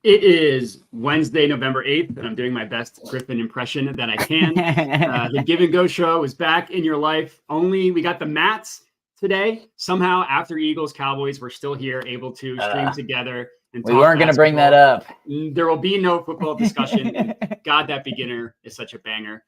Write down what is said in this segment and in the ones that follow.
It is Wednesday, November 8th, and I'm doing my best Griffin impression that I can. The Give and Go show is back in your life. We got the Mats today. Somehow, after Eagles, Cowboys, we're still here, able to stream together. And we weren't going to bring that up. There will be no football discussion. And God, that beginner is such a banger.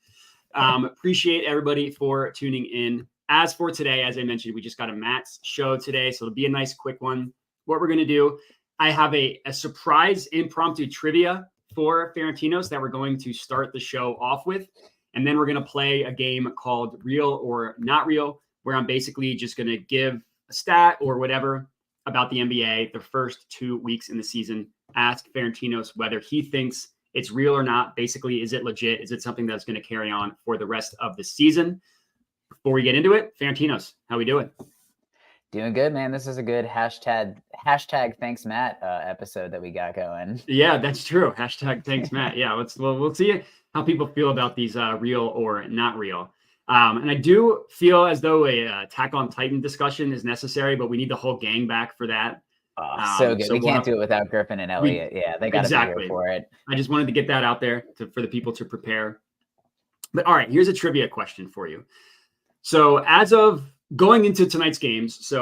Appreciate everybody for tuning in. As for today, as I mentioned, we just got a Mats show today, so it'll be a nice quick one. What we're going to do, I have a surprise impromptu trivia for Ferentinos that we're going to start the show off with. And then we're going to play a game called Real or Not Real, where I'm basically just going to give a stat or whatever about the NBA the first 2 weeks in the season. Ask Ferentinos whether he thinks it's real or not. Basically, is it legit? Is it something that's going to carry on for the rest of the season? Before we get into it, Ferentinos, how we doing? Doing good, man. This is a good hashtag thanks Matt episode that we got going. Yeah, that's true. Hashtag thanks Matt. Yeah, we'll see how people feel about these real or not real. And I do feel as though a Attack on Titan discussion is necessary, but we need the whole gang back for that. So good. We can't do it without Griffin and Elliot. They got to be here for it. I just wanted to get that out there for the people to prepare. But all right, here's a trivia question for you. So as of going into tonight's games,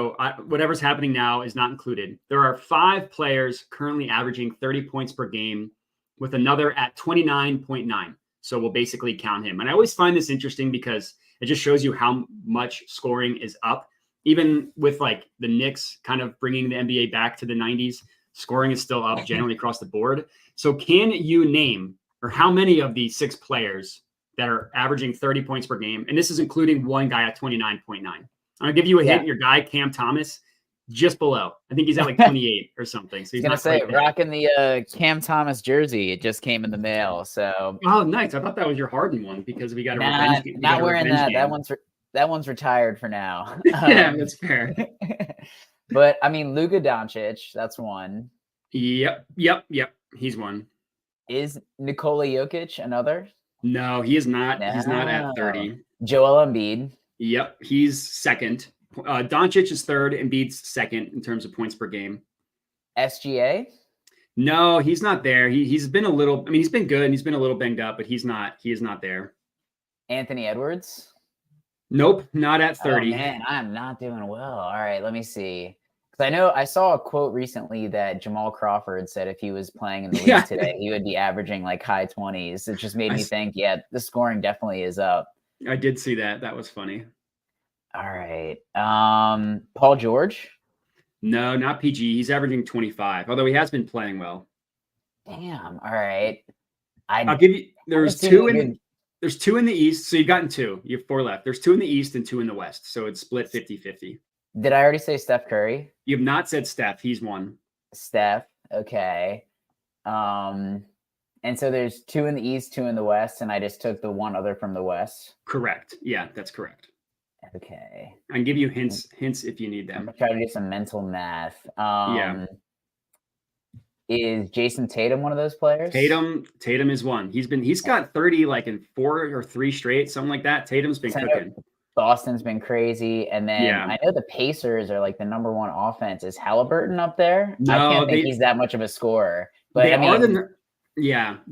whatever's happening now is not included. There are 5 players currently averaging 30 points per game with another at 29.9. So we'll basically count him. And I always find this interesting because it just shows you how much scoring is up. Even with like the Knicks kind of bringing the NBA back to the 90s, scoring is still up generally across the board. So can you name, or how many of the 6 players that are averaging 30 points per game? And this is including one guy at 29.9. I'll give you a hint. Your guy, Cam Thomas, just below. I think he's at like 28 or something. So he's going to say, rocking the Cam Thomas jersey. It just came in the mail. So. Oh, nice. I thought that was your Harden one because we got a revenge game. Not wearing that. Game. That one's retired for now. Yeah, that's fair. But, I mean, Luka Doncic, that's one. Yep. He's one. Is Nikola Jokic another? No, he is not. No. He's not at 30. Joel Embiid. Yep, he's second. Doncic is third, Embiid's second in terms of points per game. SGA? No, he's not there. He's been he's been good and he's been a little banged up, but he is not there. Anthony Edwards? Nope, not at 30. Oh, man, I'm not doing well. All right, let me see. Because I saw a quote recently that Jamal Crawford said if he was playing in the league today, he would be averaging like high 20s. It just made me think, the scoring definitely is up. I did see that. That was funny. All right. Paul George? No, not PG. He's averaging 25, although he has been playing well. Damn. All right. I'll give you there's 2 in the East. So you've gotten 2. You have 4 left. There's 2 in the East and 2 in the West. So it's split 50-50. Did I already say Steph Curry? You have not said Steph. He's one. Steph. Okay. And so there's 2 in the East, 2 in the West, and I just took the one other from the West. Correct. Yeah, that's correct. Okay. I can give you hints if you need them. I'm gonna try to do some mental math. Is Jason Tatum one of those players? Tatum is one. He's got 30 like in 4 or 3 straight, something like that. Tatum's been cooking. Boston's been crazy. And then I know the Pacers are like the number 1 offense. Is Halliburton up there? No, I can't think he's that much of a scorer. But they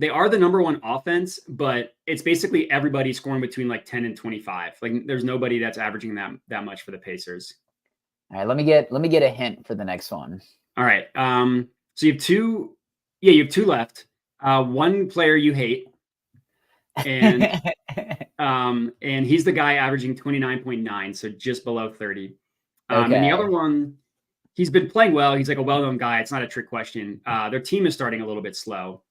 are the number 1 offense, but it's basically everybody scoring between like 10 and 25. Like there's nobody that's averaging that much for the Pacers. All right, let me get a hint for the next one. All right. So you have 2. Yeah, you have 2 left. One player you hate. And and he's the guy averaging 29.9, so just below 30. And the other one, he's been playing well. He's like a well-known guy. It's not a trick question. Their team is starting a little bit slow.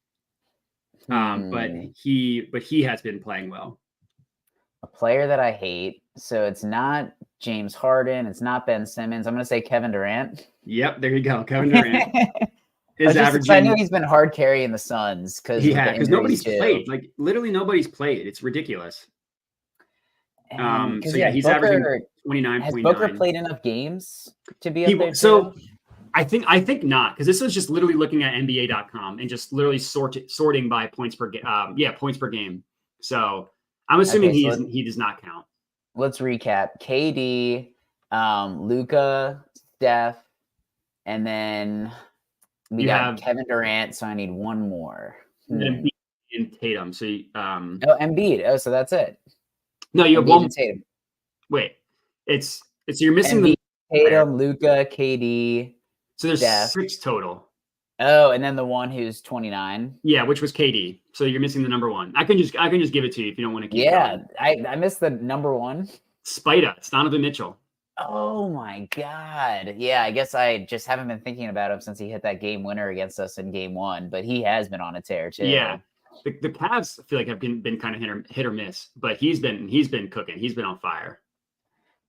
But he has been playing well. A player that I hate. So it's not James Harden. It's not Ben Simmons. I'm going to say Kevin Durant. Yep, there you go. Kevin Durant is averaging. I know he's been hard carrying the Suns because nobody's played. Like literally nobody's played. It's ridiculous. He's averaging 29.9. Has Booker played enough games to be up there? So I think not, because this was just literally looking at NBA.com and just literally sorting by points per points per game. So I'm assuming he does not count. Let's recap. KD, Luka, Steph, and then We You got have Kevin Durant, so I need one more. Embiid and Tatum. So Oh, Embiid. Oh, so that's it. no, you have Embiid one. and Tatum. Wait, it's you're missing Embiid, the Tatum, Luka, KD, so there's Steph. 6 total. Oh, and then the one who's 29. Yeah, which was KD. So you're missing the number 1. I can just give it to you if you don't want to keep Yeah, going. I missed the number 1. Spida. It's Donovan Mitchell. Oh my God. Yeah, I guess I just haven't been thinking about him since he hit that game winner against us in game 1, but he has been on a tear too. Yeah. The Cavs I feel like have been kind of hit or miss, but he's been cooking. He's been on fire.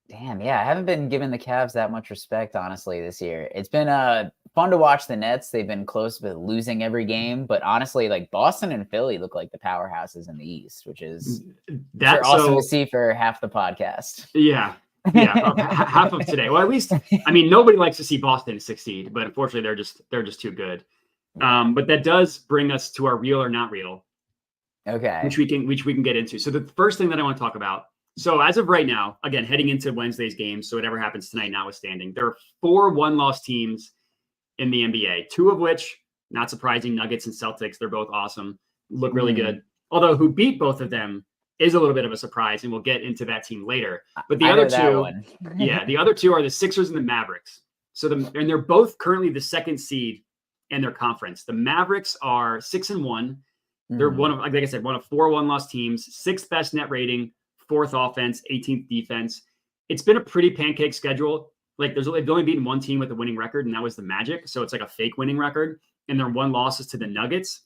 Damn, yeah, I haven't been giving the Cavs that much respect, honestly, this year. It's been fun to watch the Nets. They've been close with losing every game, but honestly, like Boston and Philly look like the powerhouses in the East, which is That's awesome to see for half the podcast. Yeah. Half of today. Well, at least I mean nobody likes to see Boston succeed, but unfortunately they're just too good. But that does bring us to our real or not real. Okay. Which we can get into. So the first thing that I want to talk about. So as of right now, again, heading into Wednesday's game, so whatever happens tonight notwithstanding, there are 4 one-loss teams in the NBA, 2 of which, not surprising, Nuggets and Celtics. They're both awesome, look really good. Although who beat both of them is a little bit of a surprise, and we'll get into that team later. But the other 2, the other 2 are the Sixers and the Mavericks. And they're both currently the 2nd seed in their conference. The Mavericks are 6-1. They're one of, like I said, one of 4 one-loss teams, 6th best net rating, 4th offense, 18th defense. It's been a pretty pancake schedule. Like they've only beaten one team with a winning record, and that was the Magic. So it's like a fake winning record. And their 1 loss is to the Nuggets.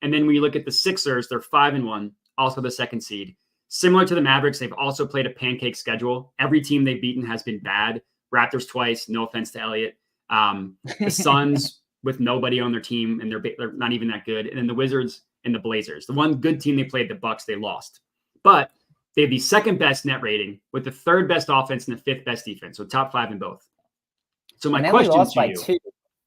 And then when you look at the Sixers, they're 5-1, also the 2nd seed. Similar to the Mavericks, they've also played a pancake schedule. Every team they've beaten has been bad. Raptors twice, no offense to Elliott. The Suns with nobody on their team, and they're not even that good. And then the Wizards and the Blazers. The one good team they played, the Bucks, they lost. But they have the 2nd best net rating with the 3rd best offense and the 5th best defense. So top 5 in both. So my question lost to by you, 2,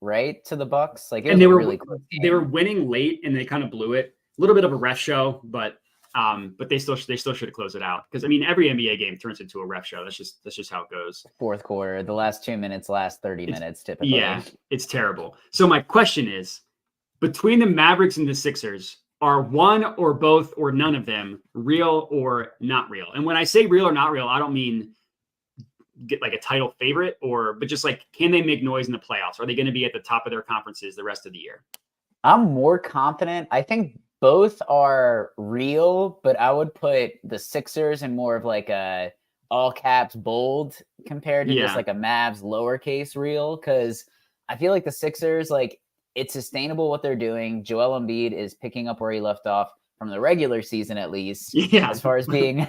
right? To the Bucks. Like, and they were really close game. They were winning late and they kind of blew it. A little bit of a ref show, but they still should have closed it out. Because I mean, every NBA game turns into a ref show. That's just how it goes. 4th quarter, the last 2 minutes, last 30 minutes typically. Yeah, it's terrible. So my question is, between the Mavericks and the Sixers, are one or both or none of them real or not real? And when I say real or not real, I don't mean get like a title favorite but just like, can they make noise in the playoffs? Are they going to be at the top of their conferences the rest of the year? I'm more confident. I think both are real, but I would put the Sixers in more of like a all caps bold compared to just like a Mavs lowercase real. Cause I feel like the Sixers, like, it's sustainable what they're doing. Joel Embiid is picking up where he left off from the regular season, at least, as far as being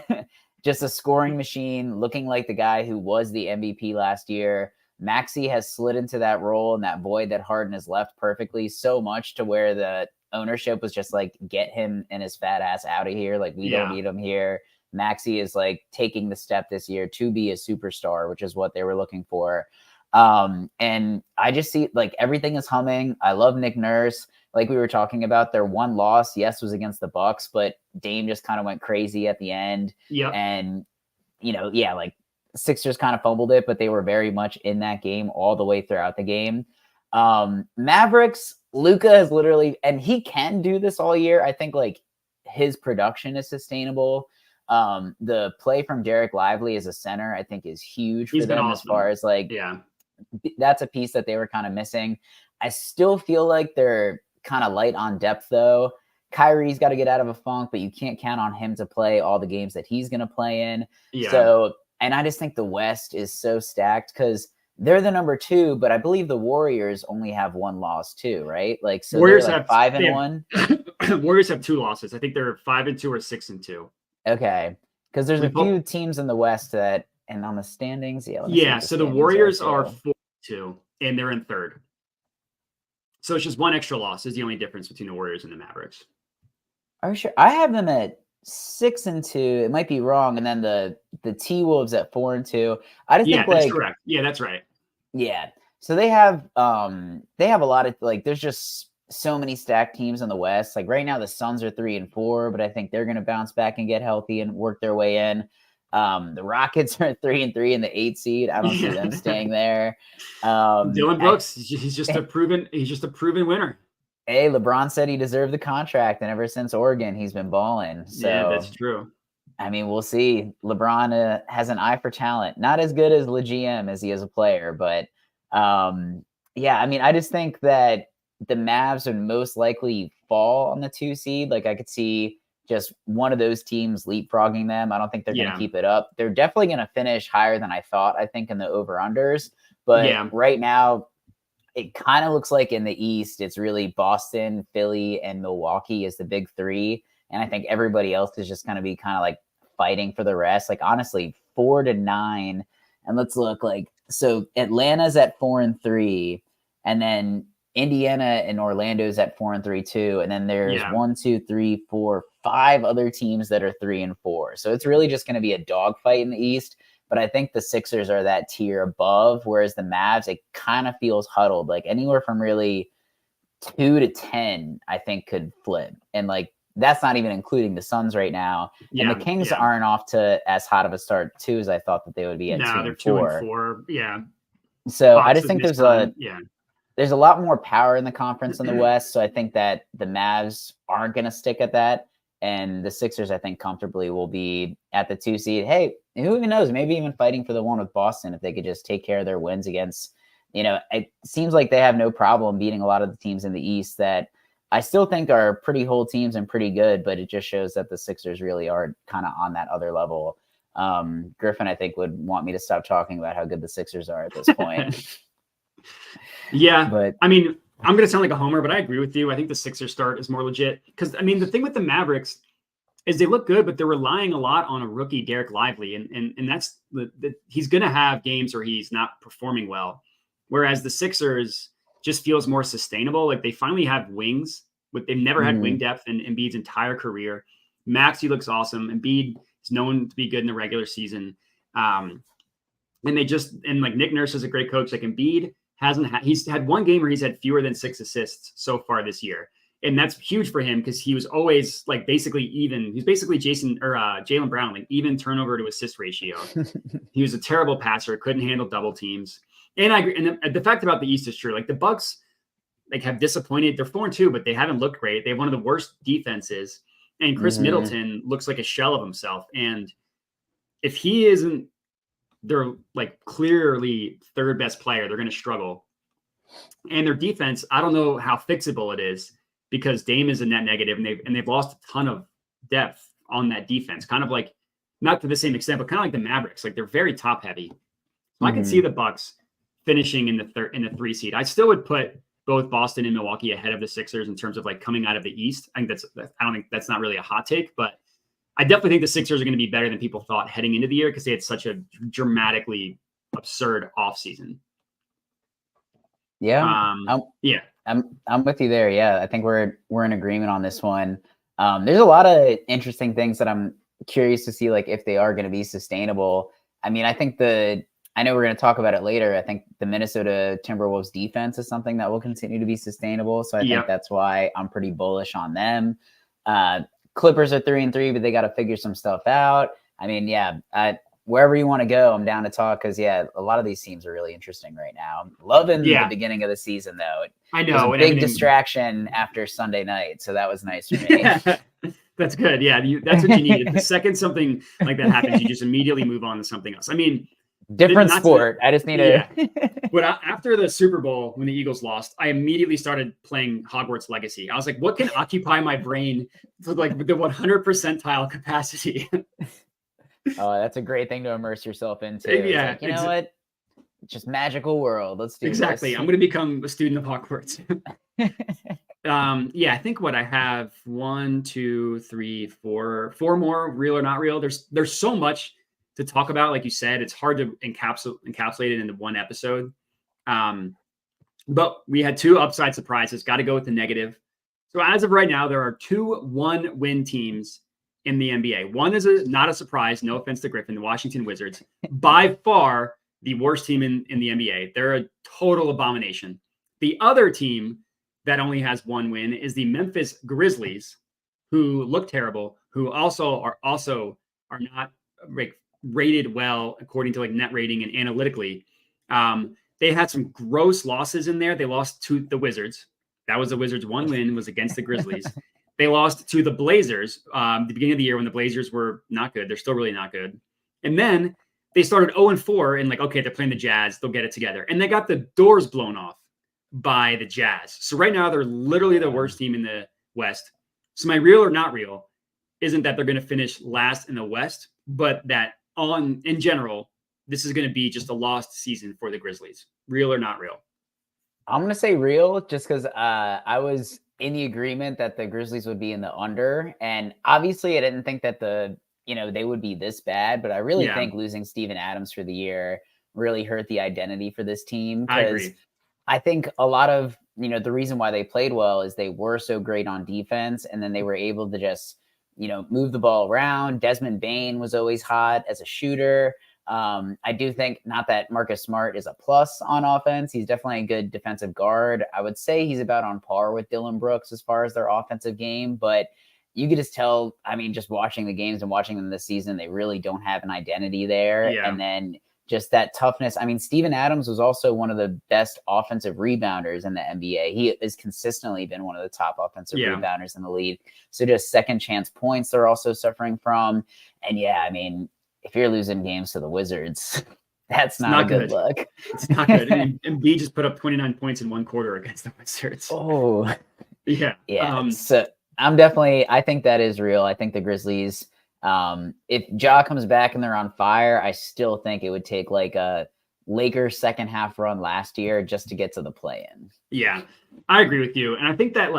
just a scoring machine, looking like the guy who was the MVP last year. Maxey has slid into that role and that void that Harden has left perfectly, so much to where the ownership was just like, get him and his fat ass out of here. Like, we don't need him here. Maxey is like taking the step this year to be a superstar, which is what they were looking for. And I just see like everything is humming. I love Nick Nurse. Like we were talking about, their 1 loss, yes, was against the Bucks, but Dame just kind of went crazy at the end. Yeah. And, like Sixers kind of fumbled it, but they were very much in that game all the way throughout the game. Mavericks, Luka has literally, and he can do this all year. I think like his production is sustainable. The play from Derek Lively as a center, I think, is huge for them, as far as like, that's a piece that they were kind of missing. I still feel like they're kind of light on depth though. Kyrie's got to get out of a funk, but you can't count on him to play all the games that he's going to play in. So, and I just think the West is so stacked because they're the number 2, but I believe the Warriors only have 1 loss too, right? Like, so Warriors have 5-1. Warriors have 2 losses. I think they're 5-2 or 6-2. Okay, because there's a few teams in the West that, and on the standings, so the Warriors are 4-2 and they're in 3rd. So it's just 1 extra loss is the only difference between the Warriors and the Mavericks. Are you sure? I have them at 6-2. It might be wrong. And then the T-Wolves at 4-2. I just think that's correct. Yeah, that's right. Yeah. So they have a lot of like, there's just so many stacked teams in the West. Like right now the Suns are 3-4, but I think they're going to bounce back and get healthy and work their way in. The Rockets are 3-3 in the 8th seed. I don't see them staying there. Dylan Brooks, he's just a proven winner. Hey, LeBron said he deserved the contract, and ever since Oregon, he's been balling. So yeah, that's true. I mean, we'll see. LeBron has an eye for talent. Not as good as LeGM as he is a player, but yeah, I mean, I just think that the Mavs would most likely fall on the 2 seed. Like I could see just one of those teams leapfrogging them. I don't think they're going to keep it up. They're definitely going to finish higher than I thought, I think, in the over-unders. But right now, it kind of looks like in the East, it's really Boston, Philly, and Milwaukee is the big 3. And I think everybody else is just going to be kind of like fighting for the rest. Like, honestly, 4-9. And let's look like, so Atlanta's at 4-3. And then Indiana and Orlando's at 4-3 too. And then there's 1, 2, 3, 4, 5 other teams that are 3-4. So it's really just going to be a dogfight in the East. But I think the Sixers are that tier above, whereas the Mavs, it kind of feels huddled. Like anywhere from really 2 to 10, I think could flip. And like that's not even including the Suns right now. And the Kings aren't off to as hot of a start too as I thought that they would be at 2 they're 2-4. Yeah. So I just think there's a lot more power in the conference in the West. So I think that the Mavs aren't going to stick at that. And the Sixers, I think, comfortably will be at the 2 seed. Hey, who even knows? Maybe even fighting for the 1 with Boston if they could just take care of their wins against, it seems like they have no problem beating a lot of the teams in the East that I still think are pretty whole teams and pretty good, but it just shows that the Sixers really are kind of on that other level. Griffin, I think, would want me to stop talking about how good the Sixers are at this point. Yeah, but I mean, I'm going to sound like a homer, but I agree with you. I think the Sixers start is more legit because, I mean, the thing with the Mavericks is they look good, but they're relying a lot on a rookie, Derek Lively. And that's he's going to have games where he's not performing well. Whereas the Sixers just feels more sustainable. Like they finally have wings, but they've never had wing depth in Embiid's entire career. Maxey looks awesome. Embiid is known to be good in the regular season. And like Nick Nurse is a great coach. Like Embiid he's had one game where he's had fewer than 6 assists so far this year. And that's huge for him because he was always like basically even. He's basically Jaylen Brown, like even turnover to assist ratio. He was a terrible passer, couldn't handle double teams. And I agree. And the fact about the East is true. Like the Bucks like have disappointed. They're 4-2, but they haven't looked great. They have one of the worst defenses. And Chris Middleton looks like a shell of himself. And if he isn't their like clearly third best player, they're going to struggle. And their defense, I don't know how fixable it is because Dame is a net negative and they've lost a ton of depth on that defense. Kind of like, not to the same extent, but kind of like the Mavericks. Like they're very top heavy. So I can see the Bucks finishing in the 3 seed. I still would put both Boston and Milwaukee ahead of the Sixers in terms of like coming out of the East. I don't think that's not really a hot take, but I definitely think the Sixers are going to be better than people thought heading into the year because they had such a dramatically absurd offseason. Yeah. I'm with you there. Yeah. I think we're in agreement on this one. There's a lot of interesting things that I'm curious to see, like if they are going to be sustainable. I mean, I think I know we're going to talk about it later. I think the Minnesota Timberwolves defense is something that will continue to be sustainable. So I think that's why I'm pretty bullish on them. Clippers are 3-3, but they got to figure some stuff out. I mean, wherever you want to go, I'm down to talk because, a lot of these teams are really interesting right now. I'm loving the beginning of the season, though. I know. It was a big distraction after Sunday night, so that was nice for me. That's good. Yeah, that's what you need. The second something like that happens, you just immediately move on to something else. I mean, different sport. I just need to. But after the Super Bowl, when the Eagles lost, I immediately started playing Hogwarts Legacy. I was like, what can occupy my brain for like the 100 percentile capacity? Oh, that's a great thing to immerse yourself into. Yeah. Like, you know what? Just magical world. Let's do exactly. this. I'm going to become a student of Hogwarts. I think what I have 1, 2, 3, 4 more real or not real. There's so much to talk about. Like you said, it's hard to encapsulate it into one episode. But we had 2 upside surprises. Got to go with the negative. So as of right now, there are 2 1-win teams in the NBA. One is not a surprise. No offense to Griffin, the Washington Wizards, by far the worst team in the NBA. They're a total abomination. The other team that only has 1 win is the Memphis Grizzlies, who look terrible, who also are not like rated well according to like net rating and analytically. They had some gross losses in there. They lost to the Wizards. That was the Wizards' one win was against the Grizzlies. They lost to the Blazers the beginning of the year when the Blazers were not good. They're still really not good. And then they started 0-4 and like, okay, they're playing the Jazz. They'll get it together. And they got the doors blown off by the Jazz. So right now they're literally the worst team in the West. So my real or not real isn't that they're going to finish last in the West, but that in general, this is going to be just a lost season for the Grizzlies. Real or not real? I'm going to say real just because I was in the agreement that the Grizzlies would be in the under. And obviously I didn't think that they would be this bad, but I really think losing Steven Adams for the year really hurt the identity for this team. I agree. I think a lot of, the reason why they played well is they were so great on defense, and then they were able to just, move the ball around. Desmond Bane was always hot as a shooter. I do think not that Marcus Smart is a plus on offense. He's definitely a good defensive guard. I would say he's about on par with Dillon Brooks as far as their offensive game, but you could just tell, just watching the games and watching them this season, they really don't have an identity there. Yeah. And then just that toughness. Steven Adams was also one of the best offensive rebounders in the NBA. He has consistently been one of the top offensive rebounders in the league. So just second chance points they're also suffering from. And if you're losing games to the Wizards, that's not a good look. It's not good. And Embiid just put up 29 points in one quarter against the Wizards. Oh, yeah. Yeah. So I think that is real. I think the Grizzlies, if Ja comes back and they're on fire, I still think it would take like a Lakers second half run last year just to get to the play-in. Yeah, I agree with you. And I think that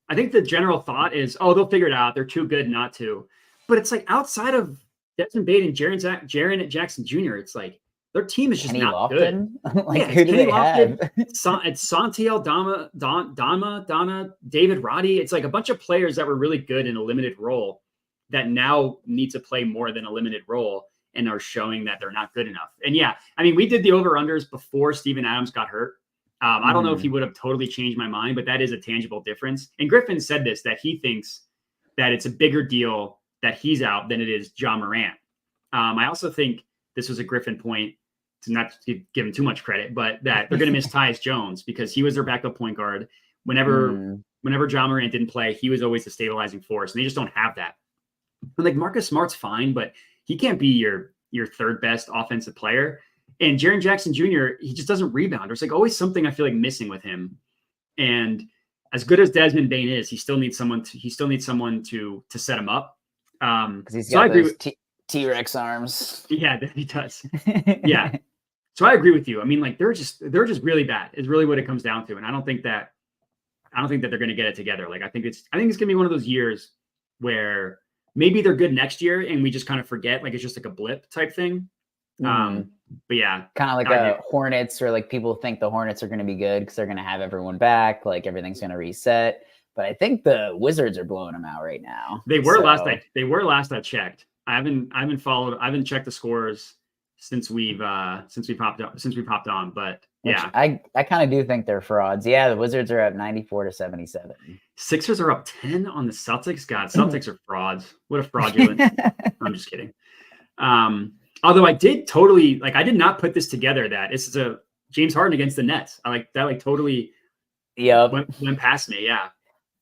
I think the general thought is, oh, they'll figure it out. They're too good not to. But it's like outside of Desmond Bane and Jaren Jackson Jr., it's like their team is just Kenny not Lofton? good. Who do they have? It's Santiel Dama, David Roddy. It's like a bunch of players that were really good in a limited role that now need to play more than a limited role and are showing that they're not good enough. And we did the over-unders before Steven Adams got hurt. I don't know if he would have totally changed my mind, but that is a tangible difference. And Griffin said this, that he thinks that it's a bigger deal that he's out than it is Ja Morant. I also think this was a Griffin point, to not give him too much credit, but that they're going to miss Tyus Jones because he was their backup point guard. Whenever Ja Morant didn't play, he was always the stabilizing force, and they just don't have that. And like Marcus Smart's fine, but he can't be your third best offensive player. And Jaren Jackson Jr., he just doesn't rebound. There's like always something I feel like missing with him. And as good as Desmond Bane is, he still needs someone to set him up. Because he's got those T-Rex arms. Yeah, he does. Yeah. So I agree with you. They're just really bad is really what it comes down to. And I don't think that they're going to get it together. Like, I think it's going to be one of those years where maybe they're good next year and we just kind of forget, like it's just like a blip type thing. But yeah, kind of like the Hornets, or like people think the Hornets are going to be good because they're going to have everyone back, like everything's going to reset. But I think the Wizards are blowing them out right now. They were last I checked. I haven't checked the scores since we popped on. But yeah, I kind of do think they're frauds. Yeah, the Wizards are up 94-77. Sixers are up 10 on the Celtics. God, Celtics are frauds. What a fraudulent. I'm just kidding. Although I did not put this together that this is a James Harden against the Nets. I like that, like totally went past me. Yeah.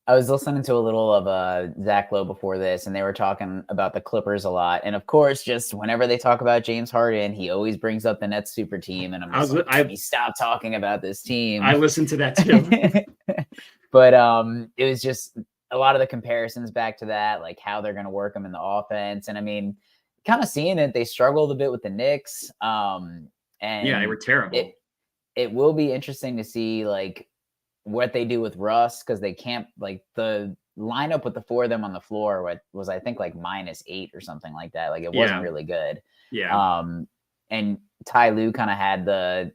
I was listening to a little of Zach Lowe before this, and they were talking about the Clippers a lot. And of course, just whenever they talk about James Harden, he always brings up the Nets super team. And stop talking about this team. I listened to that too. But it was just a lot of the comparisons back to that, like how they're going to work them in the offense. And kind of seeing it, they struggled a bit with the Knicks. And yeah, they were terrible. It will be interesting to see like what they do with Russ, because they can't, like, the lineup with the four of them on the floor was I think like -8 or something like that. Like it wasn't really good. Yeah. And Ty Lue kind of had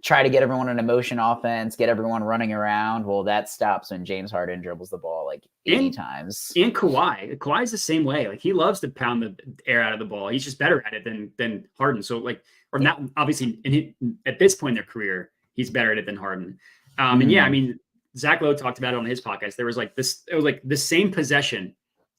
try to get everyone in a motion offense, get everyone running around. Well, that stops when James Harden dribbles the ball like 80 times. And Kawhi's the same way. Like he loves to pound the air out of the ball. He's just better at it than Harden. So like, or not obviously at this point in their career, he's better at it than Harden. And yeah, Zach Lowe talked about it on his podcast. There was like this, it was like the same possession.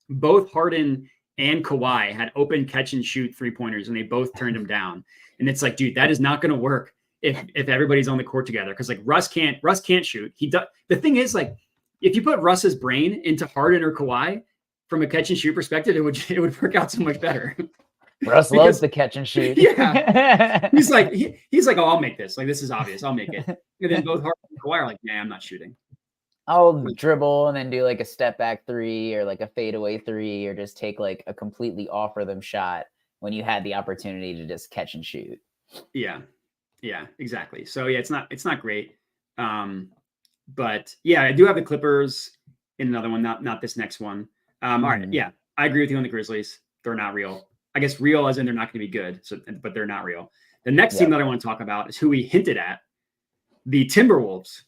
Both Harden and Kawhi had open catch and shoot 3-pointers, and they both turned them down. And it's like, dude, that is not going to work if everybody's on the court together. Because like Russ can't shoot. He does. The thing is, like, if you put Russ's brain into Harden or Kawhi from a catch and shoot perspective, it would work out so much better. Russ loves the catch and shoot. Yeah, he's like, oh, I'll make this. Like, this is obvious. I'll make it. And then both Harden and Kawhi are like, nah, I'm not shooting. I'll dribble and then do like a step back 3 or like a fadeaway 3 or just take like a completely off rhythm shot when you had the opportunity to just catch and shoot. Yeah, exactly. So yeah, it's not great. But yeah, I do have the Clippers in another one, not this next one. All right, yeah, I agree with you on the Grizzlies. They're not real. I guess real as in they're not going to be good. So, but they're not real. The next team that I want to talk about is who we hinted at, the Timberwolves.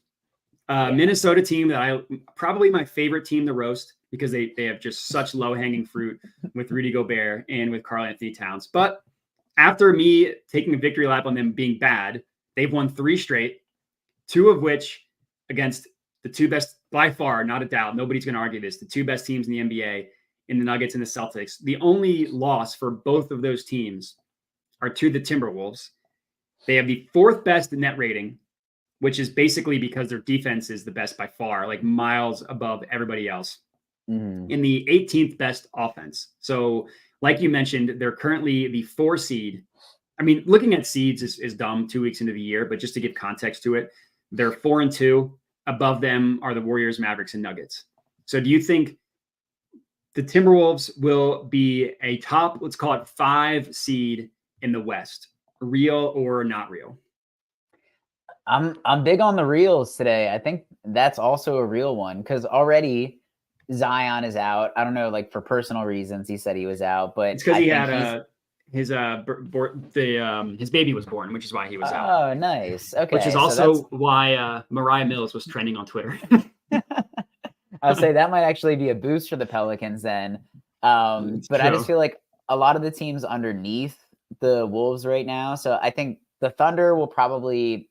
Minnesota team that probably my favorite team to roast because they have just such low-hanging fruit with Rudy Gobert and with Karl-Anthony Towns. But after me taking a victory lap on them being bad, they've won 3 straight, 2 of which against the 2 best, by far, not a doubt, nobody's going to argue this, the 2 best teams in the NBA, in the Nuggets and the Celtics. The only loss for both of those teams are to the Timberwolves. They have the 4th best net rating, which is basically because their defense is the best by far, like miles above everybody else. In the 18th best offense. So like you mentioned, they're currently the 4 seed. I mean, looking at seeds is dumb 2 weeks into the year, but just to give context to it, they're 4-2. Above them are the Warriors, Mavericks, and Nuggets. So do you think the Timberwolves will be a top, let's call it 5 seed in the West? Real or not real? I'm big on the reals today. I think that's also a real one because already Zion is out. I don't know, like for personal reasons, he said he was out, but it's because he had his baby was born, which is why he was out. Oh, nice. Okay, which is also why Mariah Mills was trending on Twitter. I would say that might actually be a boost for the Pelicans then. But I just feel like a lot of the teams underneath the Wolves right now. So I think the Thunder will probably.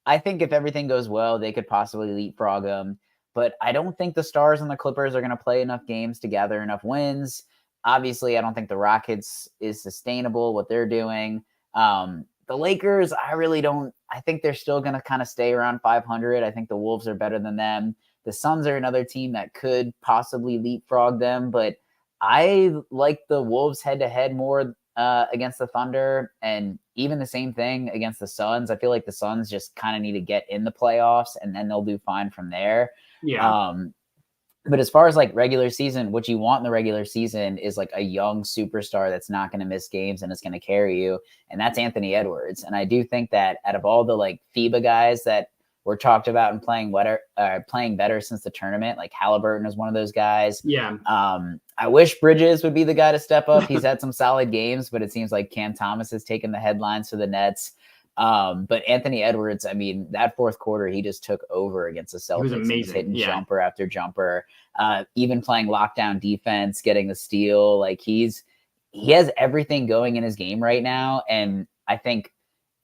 I think if everything goes well, they could possibly leapfrog them. But I don't think the Stars and the Clippers are going to play enough games to gather enough wins. Obviously, I don't think the Rockets is sustainable, what they're doing. The Lakers, I really don't. I think they're still going to kind of stay around 500. I think the Wolves are better than them. The Suns are another team that could possibly leapfrog them. But I like the Wolves head-to-head more against the Thunder, and even the same thing against the Suns. I feel like the Suns just kind of need to get in the playoffs and then they'll do fine from there. Yeah. But as far as like regular season, what you want in the regular season is like a young superstar that's not going to miss games and is going to carry you. And that's Anthony Edwards. And I do think that out of all the like FIBA guys that were talked about and playing better since the tournament, like Halliburton is one of those guys. Yeah. I wish Bridges would be the guy to step up. He's had some solid games, but it seems like Cam Thomas has taken the headlines for the Nets. But Anthony Edwards, I mean, that 4th quarter, he just took over against the Celtics. He was amazing. He was hitting jumper after jumper, even playing lockdown defense, getting the steal. Like he has everything going in his game right now. And I think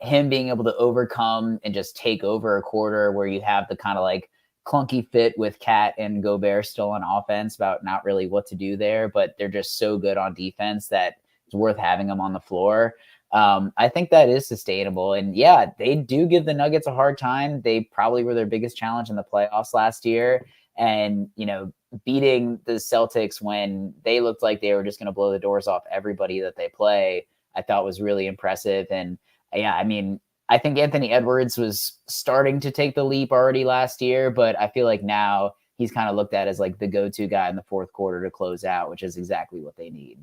him being able to overcome and just take over a quarter where you have the kind of like clunky fit with Cat and Gobert still on offense about not really what to do there, but they're just so good on defense that it's worth having them on the floor. I think that is sustainable. And yeah, they do give the Nuggets a hard time. They probably were their biggest challenge in the playoffs last year. And, you know, beating the Celtics when they looked like they were just going to blow the doors off everybody that they play, I thought was really impressive. And yeah, I mean, I think Anthony Edwards was starting to take the leap already last year, but I feel like now he's kind of looked at as like the go-to guy in the 4th quarter to close out, which is exactly what they need.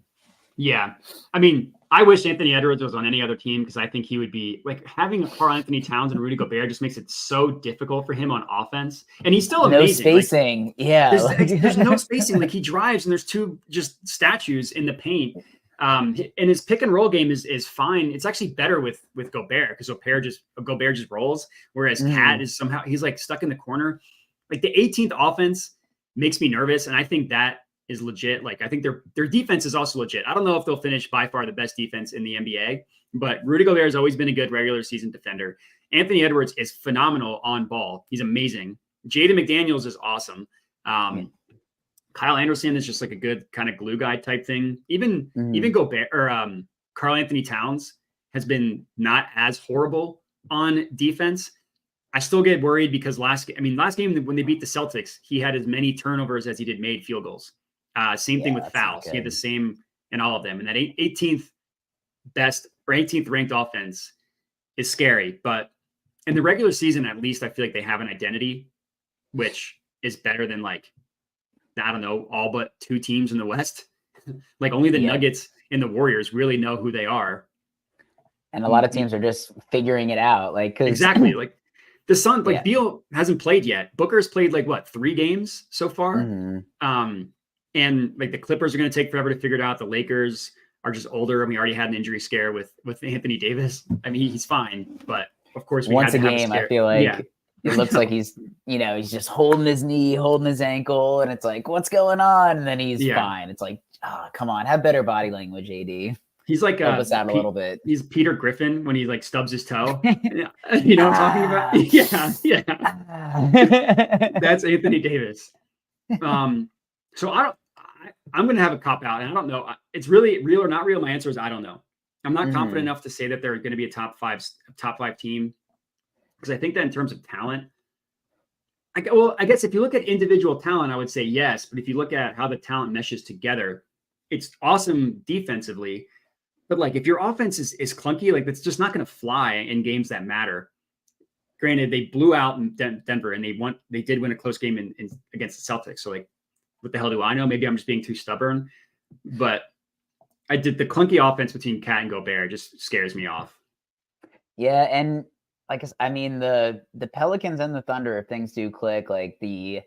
Yeah. I mean, I wish Anthony Edwards was on any other team because I think he would be like having Karl-Anthony Towns and Rudy Gobert just makes it so difficult for him on offense. And he's still amazing. No spacing. Like, yeah. There's no spacing. Like he drives and there's 2 just statues in the paint. And his pick and roll game is fine. It's actually better with Gobert because Gobert just rolls, whereas Cat is somehow he's like stuck in the corner. Like the 18th offense makes me nervous, and I think that is legit. Like I think their defense is also legit. I don't know if they'll finish by far the best defense in the NBA, but Rudy Gobert has always been a good regular season defender. Anthony Edwards is phenomenal on ball. He's amazing. Jaden McDaniels is awesome. Kyle Anderson is just like a good kind of glue guy type thing. Even Mhm. Gobert or Karl Anthony Towns has been not as horrible on defense. I still get worried because last game when they beat the Celtics, he had as many turnovers as he did made field goals. Same thing Yeah, with that's not fouls. He had the good. same in all of them. And that 18th best or 18th ranked offense is scary. But in the regular season, at least I feel like they have an identity, which is better than like, I don't know, all but two teams in the West. Like only the Yep. Nuggets and the Warriors really know who they are. And a lot of teams are just figuring it out. Like, cause Exactly. Like the Sun, like yeah. Beal hasn't played yet. Booker's played like what, 3 games so far? Mhm. And like the Clippers are going to take forever to figure it out. The Lakers are just older, and we already had an injury scare with Anthony Davis. I mean, he's fine, but of course we Once had a to have a game, I scare. feel Yeah. like it looks like he's just holding his knee, holding his ankle, and it's like, what's going on? And then he's fine. It's like, come on, have better body language, AD. He's like help us out a little bit. He's Peter Griffin when he like stubs his toe. You know what I'm talking about? Yeah. That's Anthony Davis. So I'm going to have a cop out, and I don't know. It's really real or not real. My answer is I don't know. I'm not confident enough to say that they're going to be a top five team, because I think that in terms of talent, I guess if you look at individual talent, I would say yes. But if you look at how the talent meshes together, it's awesome defensively. But like if your offense is clunky, like it's just not going to fly in games that matter. Granted, they blew out in Denver, and they did win a close game in against the Celtics. So like, what the hell do I know? Maybe I'm just being too stubborn. But the clunky offense between Cat and Gobert just scares me off. Yeah, and like I mean the Pelicans and the Thunder, if things do click, like the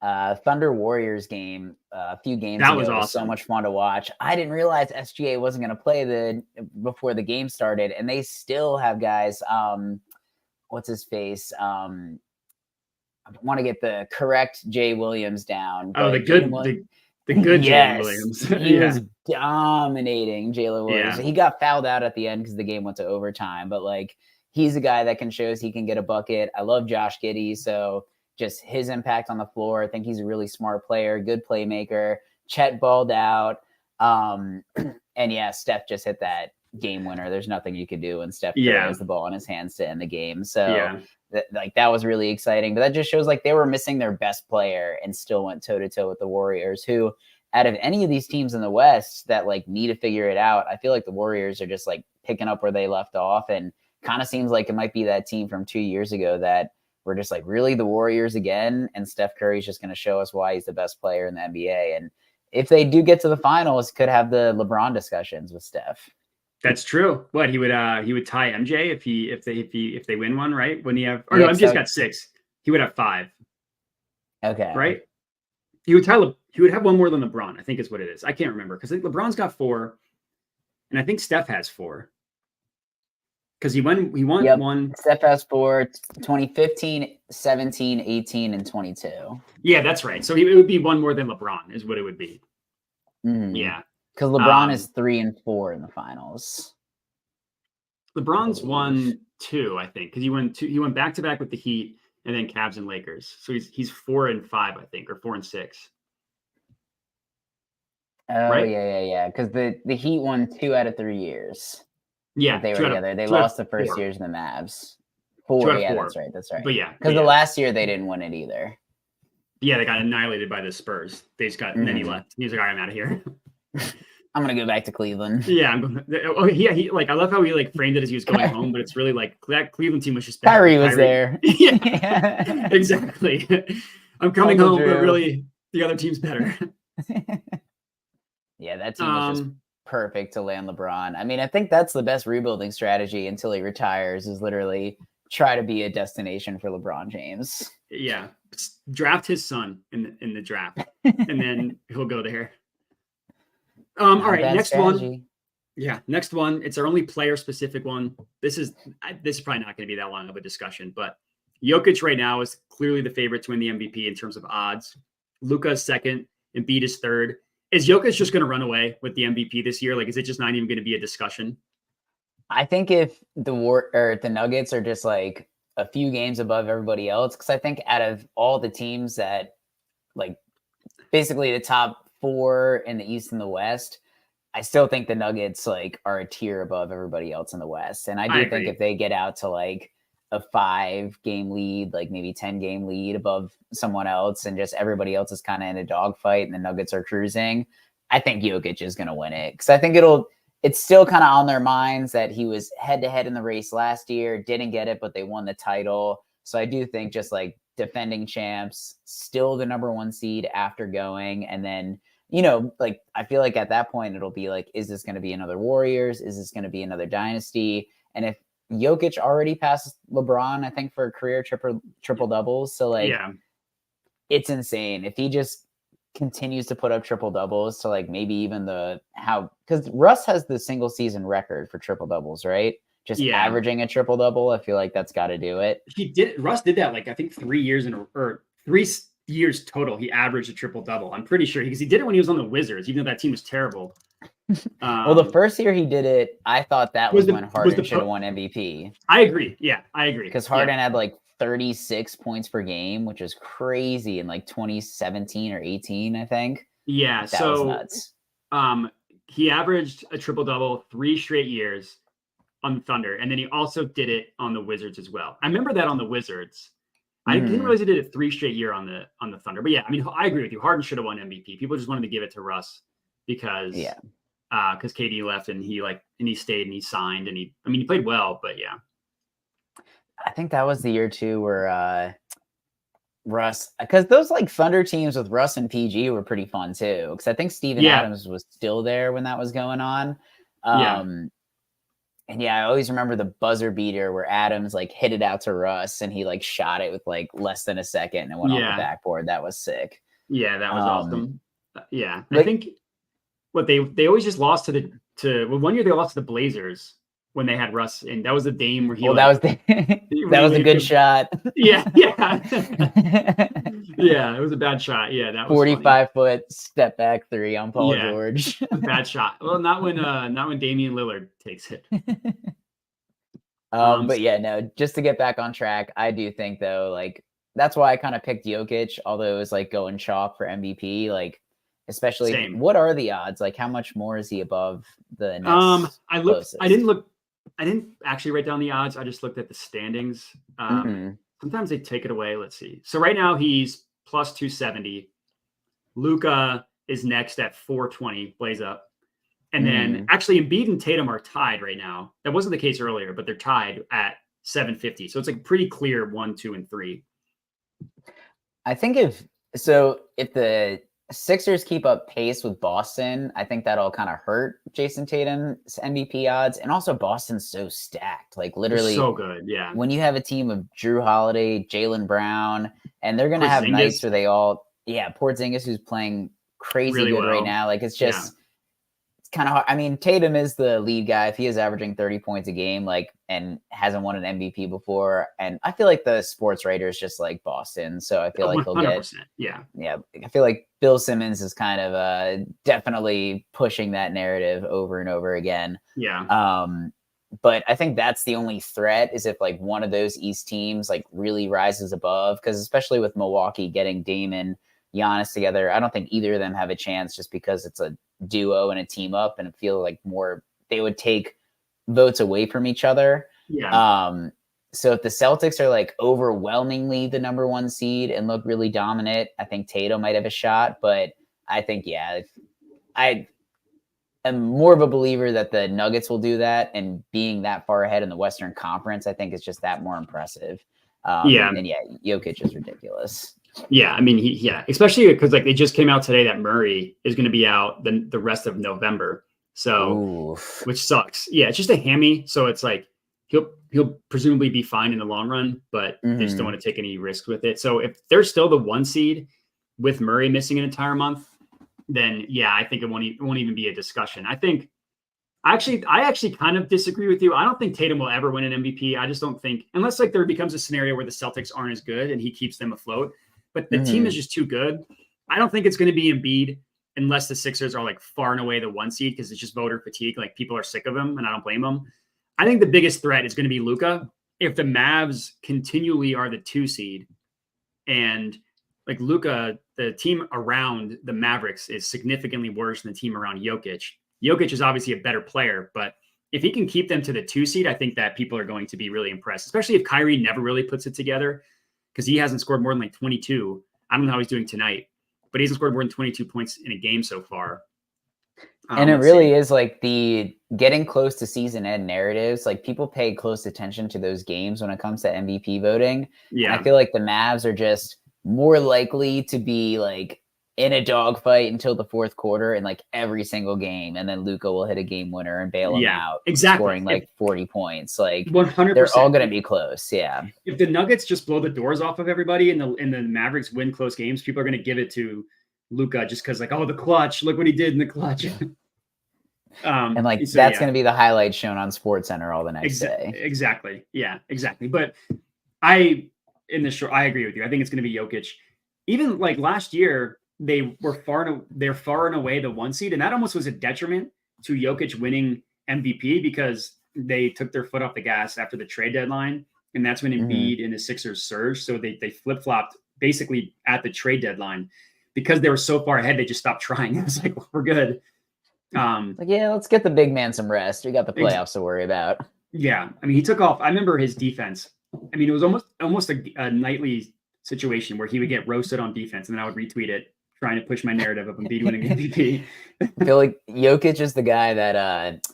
Thunder Warriors game a few games ago was awesome. Was so much fun to watch. I didn't realize SGA wasn't going to play before the game started, and they still have guys. What's his face? I want to get the correct Jay Williams down. Oh, the good yes, Jalen Williams. He was dominating Jalen Williams. Yeah. He got fouled out at the end because the game went to overtime, but like he's a guy that can show us he can get a bucket. I love Josh Giddey, so just his impact on the floor. I think he's a really smart player, good playmaker. Chet balled out. And yeah, Steph just hit that game winner. There's nothing you could do when Steph has the ball in his hands to end the game. So that was really exciting. But that just shows like they were missing their best player and still went toe-to-toe with the Warriors, who out of any of these teams in the West that like need to figure it out, I feel like the Warriors are just like picking up where they left off, and kind of seems like it might be that team from 2 years ago that we're just like, really, the Warriors again? And Steph Curry's just going to show us why he's the best player in the NBA. And if they do get to the finals, could have the LeBron discussions with Steph. That's true. What he would tie MJ if they win one, right? When he have no, MJ's got 6. He would have 5. Okay. Right? He would have one more than LeBron, I think is what it is. I can't remember because LeBron's got 4, and I think Steph has 4. Because he won one. Steph has 4, 2015, 17, 18, and 22. Yeah, that's right. So it would be one more than LeBron is what it would be. Mm-hmm. Yeah. Because LeBron is 3 and 4 in the finals. LeBron's won 2, I think, because he won 2. He went back to back with the Heat and then Cavs and Lakers. So he's 4 and 5, I think, or 4 and 6. Oh right? Yeah. Because the Heat won 2 out of 3 years. Yeah, they were together. They lost the first years in the Mavs. 4, yeah, 4. That's right. But yeah, because the last year they didn't win it either. Yeah, they got annihilated by the Spurs. They just got, and then he left. He was like, all right, I'm out of here. I'm gonna go back to Cleveland. Yeah, he like I love how he like framed it as he was going home, but it's really like that Cleveland team was just bad. Kyrie was there. Yeah, exactly. I'm coming home, but really the other team's better. Yeah, that team was just perfect to land LeBron. I mean, I think that's the best rebuilding strategy until he retires, is literally try to be a destination for LeBron James. Yeah, draft his son in the draft, and then he'll go there. All right, next strategy. One. Yeah, next one. It's our only player-specific one. This is probably not going to be that long of a discussion, but Jokic right now is clearly the favorite to win the MVP in terms of odds. Luka's second, Embiid is third. Is Jokic just going to run away with the MVP this year? Like, is it just not even going to be a discussion? I think if the Nuggets are just like a few games above everybody else, because I think out of all the teams that like basically the top 4 in the East and the West, I still think the Nuggets like are a tier above everybody else in the West. And I do think agree. if they get out to like a 5-game lead, like maybe 10-game lead above someone else, and just everybody else is kind of in a dogfight and the Nuggets are cruising, I think Jokic is going to win it. Because I think it's still kind of on their minds that he was head to head in the race last year, didn't get it, but they won the title. So I do think just like defending champs, still the number 1 seed after going, and then, you know, like I feel like at that point it'll be like, is this going to be another Warriors? Is this going to be another dynasty? And if Jokic already passed LeBron, I think, for career triple doubles, so like, it's insane if he just continues to put up triple doubles to like maybe even because Russ has the single season record for triple doubles, right? Just averaging a triple double. I feel like that's got to do it. Russ did that like I think 3 years or 3 years total. He averaged a triple double. I'm pretty sure because he did it when he was on the Wizards, even though that team was terrible. Well, the first year he did it, I thought that was when Harden should have won MVP. I agree. Yeah, I agree. Because Harden had like 36 points per game, which is crazy in like 2017 or 18, I think. Yeah, that was nuts. He averaged a triple double 3 straight years on the Thunder, and then he also did it on the Wizards as well. I remember that on the Wizards. I didn't realize he did it 3 straight year on the Thunder. But yeah, I mean, I agree with you. Harden should have won MVP. People just wanted to give it to Russ because KD left and he stayed and he signed and he played well, but yeah. I think that was the year too where Russ, because those like Thunder teams with Russ and PG were pretty fun too. Because I think Steven Adams was still there when that was going on. And I always remember the buzzer beater where Adams like hit it out to Russ and he like shot it with like less than a second and went on the backboard. That was sick. Yeah, that was awesome. Yeah, I think they always just lost to 1 year they lost to the Blazers when they had Russ, and that was the Dame where he. Well, that was a good shot. Yeah. Yeah, it was a bad shot. Yeah, that was 45-foot step back 3 on Paul George. Bad shot. Well, not when Damian Lillard takes it. But yeah, no. Just to get back on track, I do think though, like that's why I kind of picked Jokic, although it was like going chalk for MVP, like. Especially, what are the odds? Like, how much more is he above the next? I didn't actually write down the odds. I just looked at the standings. Sometimes they take it away. Let's see. So right now he's plus 270. Luka is next at 420. Blaze up, and then actually Embiid and Tatum are tied right now. That wasn't the case earlier, but they're tied at 750. So it's like pretty clear 1, 2, and 3. I think if the Sixers keep up pace with Boston, I think that'll kind of hurt Jason Tatum's MVP odds. And also Boston's so stacked. Like literally so good. Yeah. When you have a team of Drew Holiday, Jaylen Brown, and they're gonna have nights where they all Porzingis, who's playing crazy really good right now. Like it's just it's kind of hard. I mean, Tatum is the lead guy. If he is averaging 30 points a game, like, and hasn't won an MVP before, and I feel like the sports writers just like Boston, so I feel like he'll get. Yeah. I feel like Bill Simmons is kind of definitely pushing that narrative over and over again. Yeah. But I think that's the only threat is if like one of those East teams like really rises above, because especially with Milwaukee getting Dame and Giannis together, I don't think either of them have a chance just because it's a duo and a team up, and it feels like more they would take votes away from each other. Yeah. So if the Celtics are like overwhelmingly the number 1 seed and look really dominant, I think Tatum might have a shot. But I think I am more of a believer that the Nuggets will do that, and being that far ahead in the Western Conference, I think is just that more impressive. And Jokic is ridiculous. Yeah, I mean, especially because like they just came out today that Murray is going to be out the rest of November, so which sucks. Yeah, it's just a hammy, so it's like he'll presumably be fine in the long run, but they just don't want to take any risks with it. So if they're still the 1 seed with Murray missing an entire month, then I think it won't even be a discussion. I actually kind of disagree with you. I don't think Tatum will ever win an MVP. I just don't think, unless like there becomes a scenario where the Celtics aren't as good and he keeps them afloat. But the team is just too good. I don't think it's going to be Embiid unless the Sixers are like far and away the 1 seed, because it's just voter fatigue. Like people are sick of him, and I don't blame them. I think the biggest threat is going to be Luka. If the Mavs continually are the 2 seed and like Luka, the team around the Mavericks is significantly worse than the team around Jokic. Jokic is obviously a better player, but if he can keep them to the 2 seed, I think that people are going to be really impressed, especially if Kyrie never really puts it together because he hasn't scored more than like 22. I don't know how he's doing tonight, but he hasn't scored more than 22 points in a game so far. And it really is like the getting close to season end narratives. Like people pay close attention to those games when it comes to MVP voting. Yeah. And I feel like the Mavs are just more likely to be like in a dogfight until the fourth quarter in like every single game. And then Luka will hit a game winner and bail him out. Exactly. Scoring like 40 points. Like 100%. They're all going to be close. Yeah. If the Nuggets just blow the doors off of everybody and the Mavericks win close games, people are going to give it to Luka just because like, oh, the clutch, look what he did in the clutch. And like that's going to be the highlight shown on SportsCenter all the next day. Exactly. Yeah, exactly. But I agree with you. I think it's going to be Jokic. Even like last year, they're far and away the 1 seed, and that almost was a detriment to Jokic winning MVP because they took their foot off the gas after the trade deadline, and that's when Embiid and the Sixers surged. So they flip flopped basically at the trade deadline because they were so far ahead. They just stopped trying. It was like, well, we're good. Like, yeah, let's get the big man some rest. We got the playoffs to worry about. Yeah, I mean, he took off. I remember his defense. I mean, it was almost a nightly situation where he would get roasted on defense, and then I would retweet it, trying to push my narrative of Embiid winning MVP. I feel like Jokic is the guy that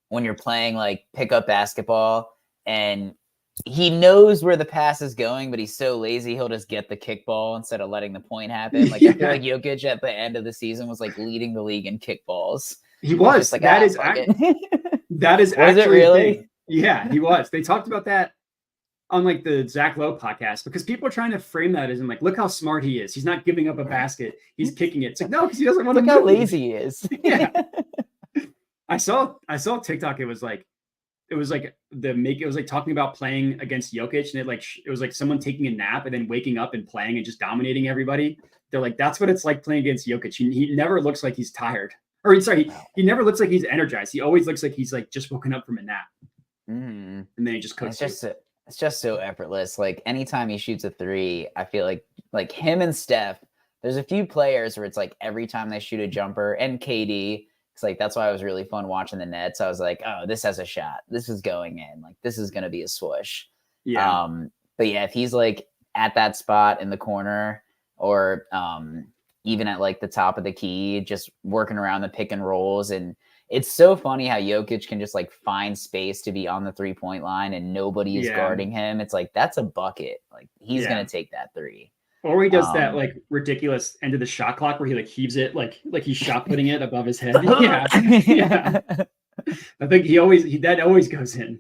when you're playing like pickup basketball and he knows where the pass is going, but he's so lazy he'll just get the kickball instead of letting the point happen. Like I feel like Jokic at the end of the season was like leading the league in kickballs. He was. Like, that is actually it really? Yeah, he was. They talked about that on like the Zach Lowe podcast because people are trying to frame that as in like, look how smart he is. He's not giving up a basket. He's kicking it. It's like, no, because he doesn't want to. Look how lazy he is. Yeah. I saw TikTok. It was like talking about playing against Jokic, and it was like someone taking a nap and then waking up and playing and just dominating everybody. They're like, that's what it's like playing against Jokic. He never looks like he's tired. Or sorry, he never looks like he's energized. He always looks like he's like just woken up from a nap. And then he just cooks. It's just so effortless. Like anytime he shoots a three, I feel like him and Steph, there's a few players where it's like every time they shoot a jumper, and KD, it's like that's why it was really fun watching the Nets. I was like, oh, this has a shot. This is going in. Like this is gonna be a swoosh. Yeah. But yeah, if he's like at that spot in the corner or even at like the top of the key, just working around the pick and rolls. And it's so funny how Jokic can just like find space to be on the 3-point line and nobody is guarding him. It's like, that's a bucket. Like he's going to take that three. Or he does that like ridiculous end of the shot clock where he like heaves it like he's shot putting it above his head. Yeah. I think that always goes in.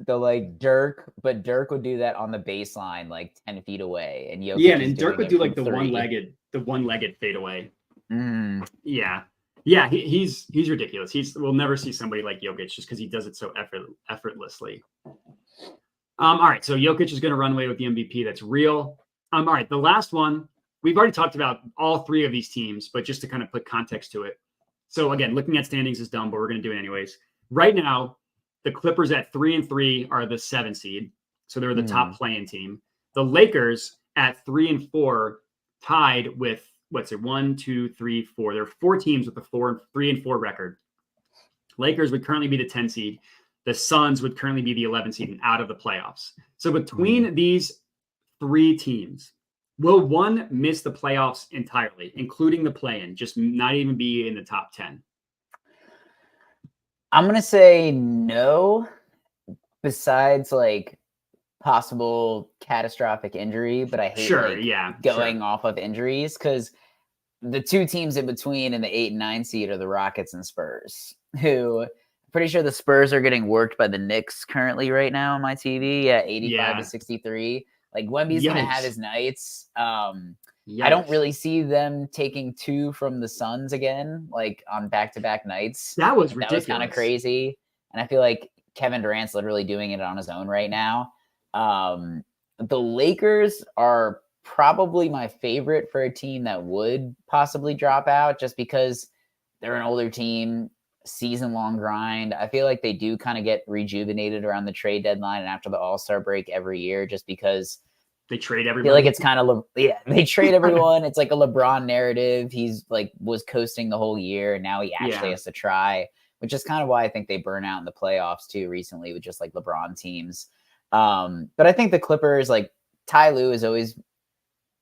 The like Dirk would do that on the baseline like 10 feet away. And Jokic and Dirk would do like the one-legged fadeaway. Yeah. Yeah, he's ridiculous. We'll never see somebody like Jokic just because he does it so effortlessly. All right, so Jokic is going to run away with the MVP. That's real. All right, the last one, we've already talked about all three of these teams, but just to kind of put context to it. So again, looking at standings is dumb, but we're going to do it anyways. Right now, the Clippers at 3-3 are the 7 seed, so they're the top playing team. The Lakers at 3-4 tied with 1, 2, 3, 4. There are 4 teams with a 3-4 record. Lakers would currently be the 10 seed. The Suns would currently be the 11 seed and out of the playoffs. So between these 3 teams, will one miss the playoffs entirely, including the play-in, just not even be in the top 10? I'm going to say no, besides like possible catastrophic injury, but I hate going off of injuries because the 2 teams in between in the 8 and 9 seed are the Rockets and Spurs, who I'm pretty sure the Spurs are getting worked by the Knicks currently right now on my TV at 85-63. Like Wemby's going to have his nights. I don't really see them taking 2 from the Suns again, like on back-to-back nights. That was ridiculous. That was kind of crazy. And I feel like Kevin Durant's literally doing it on his own right now. The Lakers are probably my favorite for a team that would possibly drop out just because they're an older team, season-long grind. I feel like they do kind of get rejuvenated around the trade deadline and after the All-Star break every year just because They trade I everybody. feel like it's kind of they trade everyone. It's like a LeBron narrative. He's like was coasting the whole year, and now he actually has to try, which is kind of why I think they burn out in the playoffs too recently with just like LeBron teams. But I think the Clippers, like Ty Lue is always,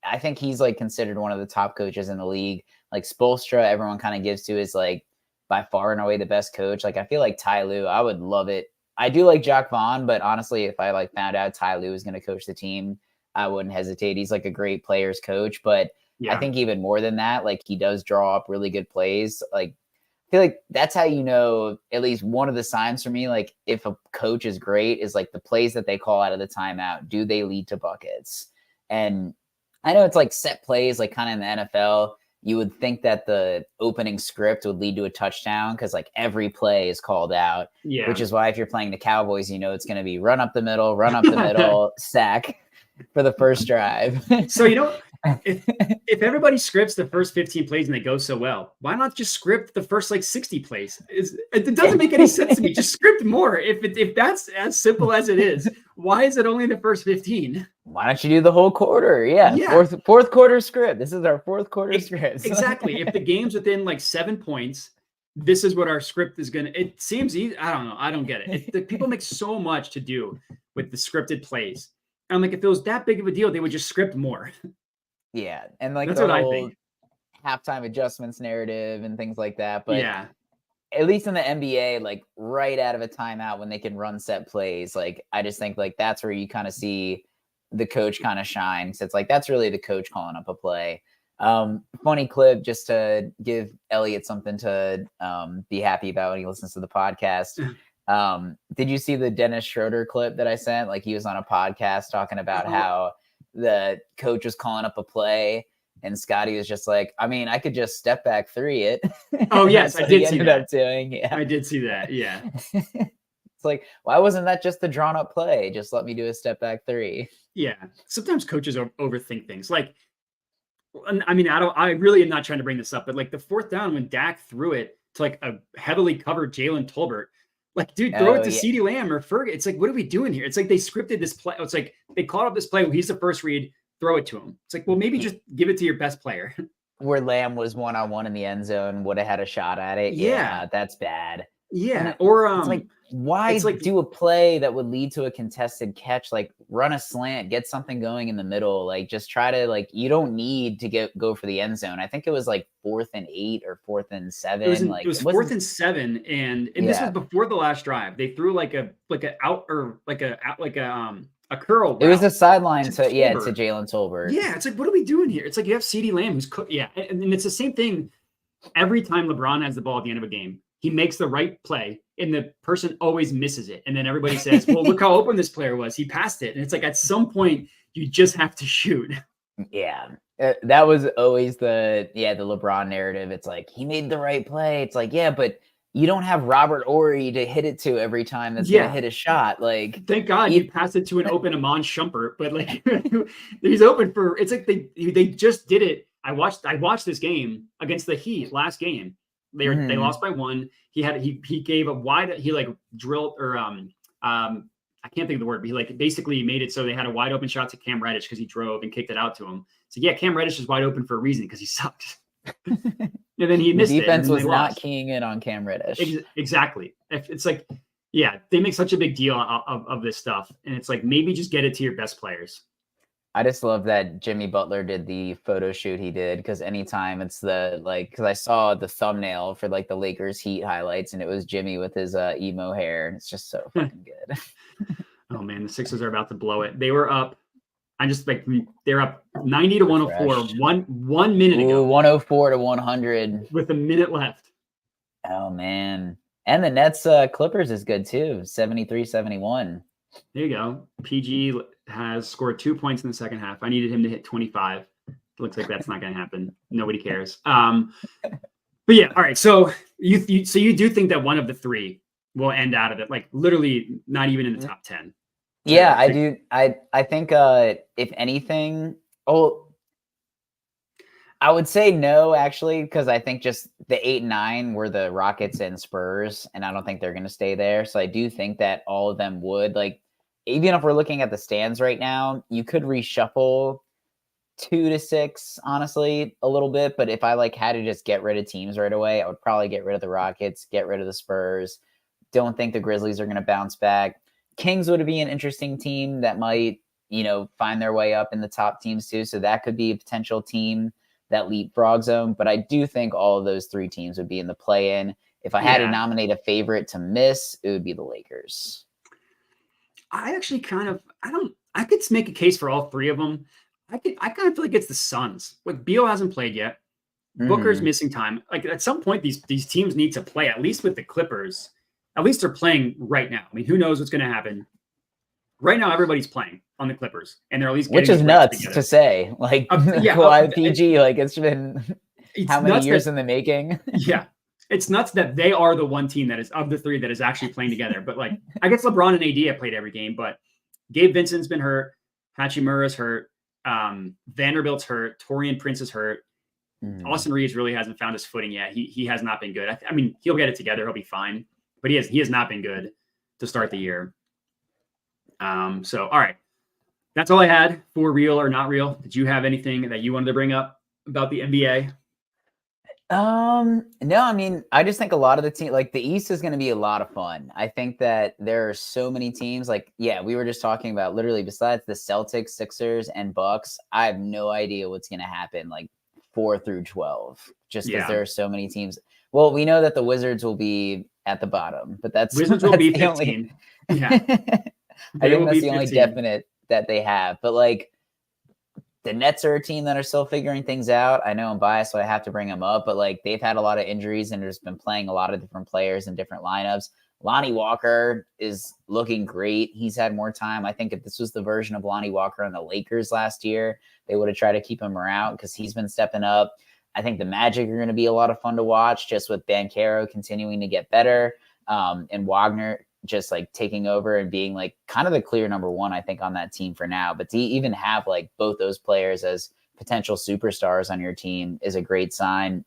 I think he's like considered one of the top coaches in the league. Like Spoelstra, everyone kind of gives to is like by far and away the best coach. Like I feel like Ty Lue, I would love it. I do like Jacque Vaughn, but honestly, if I like found out Ty Lue was going to coach the team, I wouldn't hesitate. He's like a great players coach, but I think even more than that, like he does draw up really good plays. Like I feel like that's how you know, at least one of the signs for me, like if a coach is great is like the plays that they call out of the timeout. Do they lead to buckets? And I know it's like set plays, like kind of in the NFL, you would think that the opening script would lead to a touchdown because like every play is called out, which is why if you're playing the Cowboys, you know, it's going to be run up the middle, sack for the first drive. So, you know, if everybody scripts the first 15 plays and they go so well, why not just script the first like 60 plays? It doesn't make any sense to me. Just script more. If that's as simple as it is, why is it only the first 15? Why don't you do the whole quarter? Yeah. Fourth quarter script. This is our fourth quarter script. Exactly. If the game's within like 7 points, this is what our script is going to, it seems easy. I don't know. I don't get it. People make so much to do with the scripted plays. I'm like, if it was that big of a deal, they would just script more. Yeah. And like that's what I think. Halftime adjustments narrative and things like that. But at least in the NBA, like right out of a timeout when they can run set plays, like I just think like that's where you kind of see the coach kind of shine. So it's like that's really the coach calling up a play. Funny clip just to give Elliot something to be happy about when he listens to the podcast. Did you see the Dennis Schroeder clip that I sent? Like he was on a podcast talking about how the coach was calling up a play and Scotty was just like, I mean, I could just step back three it. Oh yes, I did see that. I did see that. Yeah. It's like, why wasn't that just the drawn up play? Just let me do a step back three. Yeah. Sometimes coaches overthink things. Like, I mean, I really am not trying to bring this up, but like the fourth down when Dak threw it to like a heavily covered Jalen Tolbert, like, dude, throw it to CeeDee Lamb or Ferg. It's like, what are we doing here? It's like they scripted this play. It's like they called up this play when he's the first read, throw it to him. It's like, well, maybe just give it to your best player. Where Lamb was 1-on-1 in the end zone, would have had a shot at it. Yeah, that's bad. Yeah. Or it's like, why do a play that would lead to a contested catch? Like run a slant, get something going in the middle. Like just try to like, you don't need to go for the end zone. I think it was like 4th and 8 or 4th and 7. It was 4th and 7, and this was before the last drive. They threw like a curl. It was a sideline to Jalen Tolbert. Yeah, it's like, what are we doing here? It's like you have CeeDee Lamb who's and it's the same thing every time LeBron has the ball at the end of a game. He makes the right play, and the person always misses it. And then everybody says, well, look how open this player was. He passed it. And it's like, at some point, you just have to shoot. Yeah. That was always the LeBron narrative. It's like, he made the right play. It's like, yeah, but you don't have Robert Horry to hit it to every time that's going to hit a shot. Like, thank God you passed it to an open Iman Shumpert, but like he's open for, it's like they just did it. I watched this game against the Heat last game. They lost by 1. He gave a wide, he like drilled or I can't think of the word, but he like basically made it so they had a wide open shot to Cam Reddish because he drove and kicked it out to him. So yeah, Cam Reddish is wide open for a reason because he sucked. And then he missed it. The defense was not keying in on Cam Reddish. Exactly. It's like, yeah, they make such a big deal of this stuff. And it's like, maybe just get it to your best players. I just love that Jimmy Butler did the photo shoot he did, because anytime it's because I saw the thumbnail for like the Lakers Heat highlights and it was Jimmy with his emo hair, and it's just so fucking good. Oh man, the Sixers are about to blow it. They were up. They're up 90 to 104 one minute ago. 104 to 100 with a minute left. Oh man. And the Nets Clippers is good too. 73-71. There you go. PG has scored 2 points in the second half. I needed him to hit 25. It looks like that's not going to happen. Nobody cares. But yeah, all right. So you do think that one of the three will end out of it, like literally not even in the top 10? Yeah, I do. I think if anything, I would say no, actually, because I think just the 8 and 9 were the Rockets and Spurs, and I don't think they're going to stay there. So I do think that all of them would, like, even if we're looking at the stands right now, you could reshuffle 2 to 6, honestly, a little bit. But if I like had to just get rid of teams right away, I would probably get rid of the Rockets, get rid of the Spurs. Don't think the Grizzlies are going to bounce back. Kings would be an interesting team that might, find their way up in the top teams too. So that could be a potential team that leapfrogs them. But I do think all of those 3 teams would be in the play-in. If I had to nominate a favorite to miss, it would be the Lakers. I actually I could make a case for all 3 of them. I kind of feel like it's the Suns. Like Beal hasn't played yet. Booker's missing time. Like at some point, these teams need to play, at least with the Clippers. At least they're playing right now. I mean, who knows what's going to happen? Right now, everybody's playing on the Clippers, and they're at least which is nuts to say. Like, PG, like it's been how many years in the making? Yeah, it's nuts that they are the one team that is of the 3 that is actually playing together. But like, I guess LeBron and AD have played every game, but Gabe Vincent's been hurt. Hachimura's hurt. Vanderbilt's hurt. Taurean Prince is hurt. Austin Reeves really hasn't found his footing yet. He has not been good. I mean, he'll get it together. He'll be fine. But he has not been good to start the year. So, all right. That's all I had for real or not real. Did you have anything that you wanted to bring up about the NBA? No, I mean, I just think a lot of the team, like the East is going to be a lot of fun. I think that there are so many teams like, we were just talking about literally besides the Celtics, Sixers, and Bucks, I have no idea what's going to happen like 4 through 12, just because there are so many teams. Well, we know that the Wizards will be at the bottom, but Wizards will be 15. I think that's the only definite that they have. But like the Nets are a team that are still figuring things out. I know I'm biased, so I have to bring them up, but like they've had a lot of injuries and there's been playing a lot of different players in different lineups. Lonnie Walker is looking great. He's had more time. I think if this was the version of Lonnie Walker on the Lakers last year, they would have tried to keep him around because he's been stepping up. I think the Magic are going to be a lot of fun to watch just with Banchero continuing to get better and Wagner just like taking over and being like kind of the clear number 1, I think, on that team for now. But to even have like both those players as potential superstars on your team is a great sign.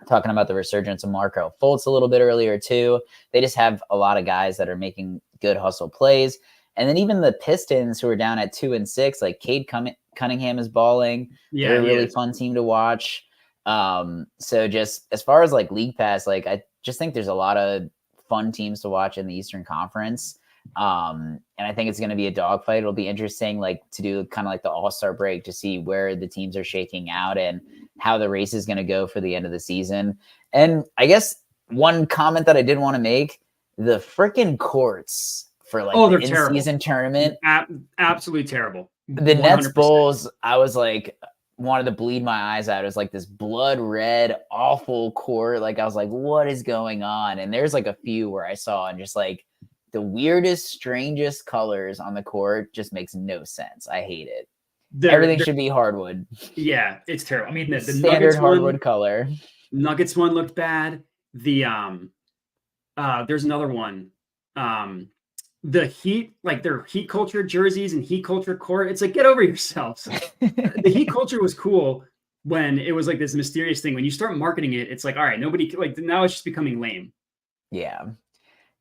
Talking about the resurgence of Markelle Fultz a little bit earlier too. They just have a lot of guys that are making good hustle plays. And then even the Pistons, who are down at 2 and 6, like Cade Cunningham is balling. Yeah, they're a really fun team to watch. So just as far as like League Pass, like I just think there's a lot of fun teams to watch in the Eastern Conference. And I think it's going to be a dogfight. It'll be interesting, like to do kind of like the All-Star break to see where the teams are shaking out and how the race is going to go for the end of the season. And I guess one comment that I did want to make, the freaking courts for like the in-season tournament. Absolutely terrible. The 100%. Nets Bulls, I was like, wanted to bleed my eyes out. It was like this blood red, awful court. Like I was like, what is going on? And there's like a few where I saw and just like the weirdest, strangest colors on the court just makes no sense. I hate it. Everything should be hardwood. Yeah, it's terrible. I mean, the standard Nuggets hardwood color. Nuggets one looked bad. The there's another one. The Heat, like their Heat culture jerseys and Heat culture court. It's like, get over yourselves. The Heat culture was cool when it was like this mysterious thing. When you start marketing it, it's like, all right, nobody like now it's just becoming lame. Yeah.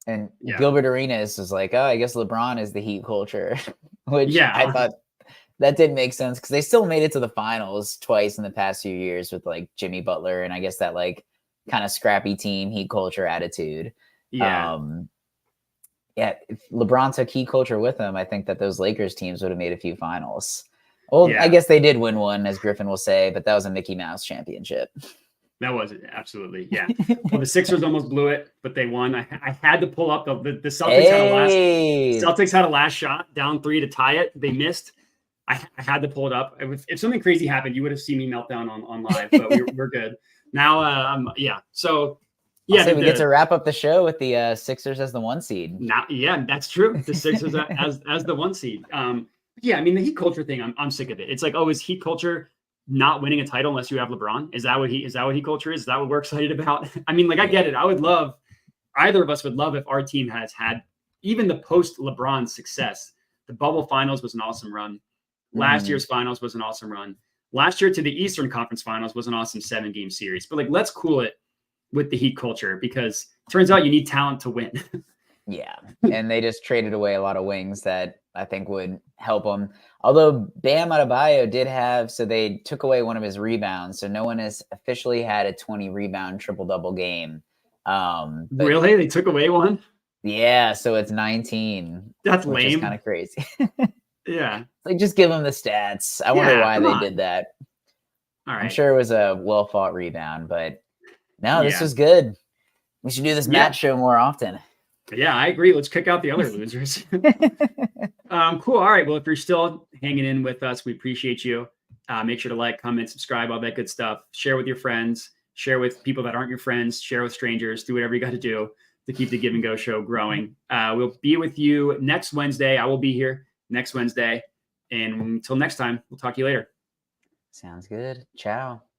And Gilbert Arenas is like, oh, I guess LeBron is the Heat culture, which I thought that did make sense because they still made it to the finals twice in the past few years with like Jimmy Butler. And I guess that like kind of scrappy team Heat culture attitude. Yeah. If LeBron took Heat culture with him, I think that those Lakers teams would have made a few finals. Well, I guess they did win one, as Griffin will say, but that was a Mickey Mouse championship. That was it. Absolutely. Yeah. Well, the Sixers almost blew it, but they won. I had to pull up the Celtics Celtics had a last shot down 3 to tie it. They missed. I had to pull it up. If something crazy happened, you would have seen me melt down on live, but we're good. Now, So we get to wrap up the show with the Sixers as the 1 seed. Now, that's true. The Sixers as the 1 seed. I mean, the Heat culture thing, I'm sick of it. It's like, oh, is Heat culture not winning a title unless you have LeBron? Is that what Heat culture is? Is that what we're excited about? I mean, like, I get it. Either of us would love if our team has had even the post LeBron success. The bubble finals was an awesome run. Last year's finals was an awesome run. Last year to the Eastern Conference Finals was an awesome 7-game series. But like, let's cool it with the Heat culture because it turns out you need talent to win. Yeah. And they just traded away a lot of wings that I think would help him. Although Bam Adebayo did have, so they took away one of his rebounds, so no one has officially had a 20 rebound triple double game. But Really? They took away one? yeah, so it's 19. That's which lame. is kind of crazy. Yeah. Like, just give him the stats. I wonder why they did that. All right. I'm sure it was a well fought rebound, but no, this Yeah. was good. We should do this match show more often. Yeah, I agree. Let's kick out the other losers. Cool. All right. Well, if you're still hanging in with us, we appreciate you. Make sure to like, comment, subscribe, all that good stuff. Share with your friends. Share with people that aren't your friends. Share with strangers. Do whatever you got to do to keep the Give and Go show growing. We'll be with you next Wednesday. I will be here next Wednesday. And until next time, we'll talk to you later. Sounds good. Ciao.